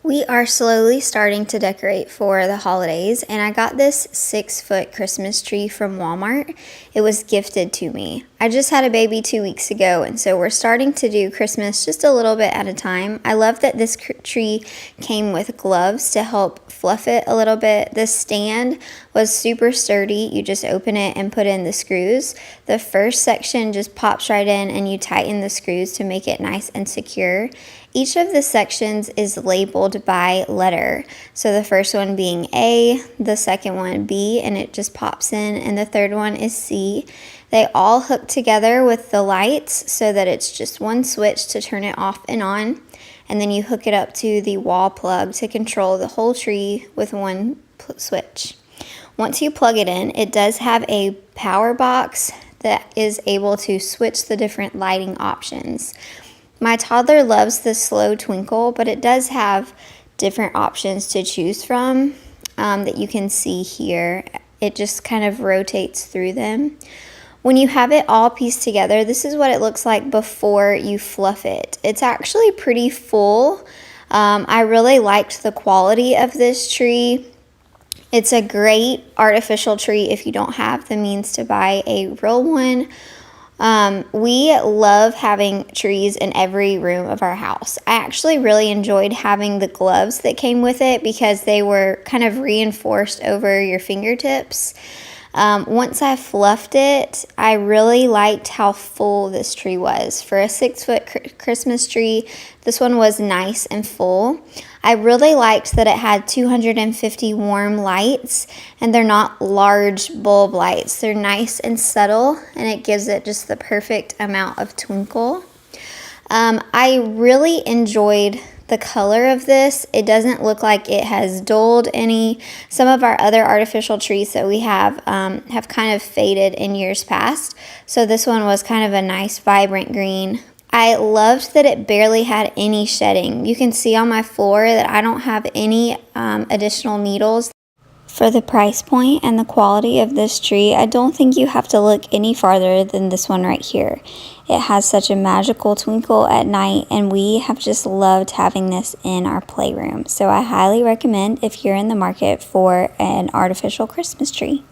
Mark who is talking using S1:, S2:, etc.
S1: We are slowly starting to decorate for the holidays, and I got this 6-foot Christmas tree from Walmart. It was gifted to me. I just had a baby 2 weeks ago, and so we're starting to do Christmas just a little bit at a time. I love that this tree came with gloves to help fluff it a little bit. The stand was super sturdy. You just open it and put in the screws. The first section just pops right in, and you tighten the screws to make it nice and secure. Each of the sections is labeled by letter. So the first one being A, the second one B, and it just pops in, and the third one is C. They all hook together with the lights so that it's just one switch to turn it off and on. And then you hook it up to the wall plug to control the whole tree with one switch. Once you plug it in, it does have a power box that is able to switch the different lighting options. My toddler loves the slow twinkle, but it does have different options to choose from that you can see here. It just kind of rotates through them. When you have it all pieced together, this is what it looks like before you fluff it. It's actually pretty full. I really liked the quality of this tree. It's a great artificial tree if you don't have the means to buy a real one. We love having trees in every room of our house. I actually really enjoyed having the gloves that came with it because they were kind of reinforced over your fingertips. Once I fluffed it, I really liked how full this tree was. For a 6-foot Christmas tree, this one was nice and full. I really liked that it had 250 warm lights, and they're not large bulb lights. They're nice and subtle, and it gives it just the perfect amount of twinkle. I really enjoyed the color of this. It doesn't look like it has dulled any. Some of our other artificial trees that we have kind of faded in years past. So this one was kind of a nice vibrant green. I loved that it barely had any shedding. You can see on my floor that I don't have any additional needles. For the price point and the quality of this tree, I don't think you have to look any farther than this one right here. It has such a magical twinkle at night, and we have just loved having this in our playroom. So I highly recommend if you're in the market for an artificial Christmas tree.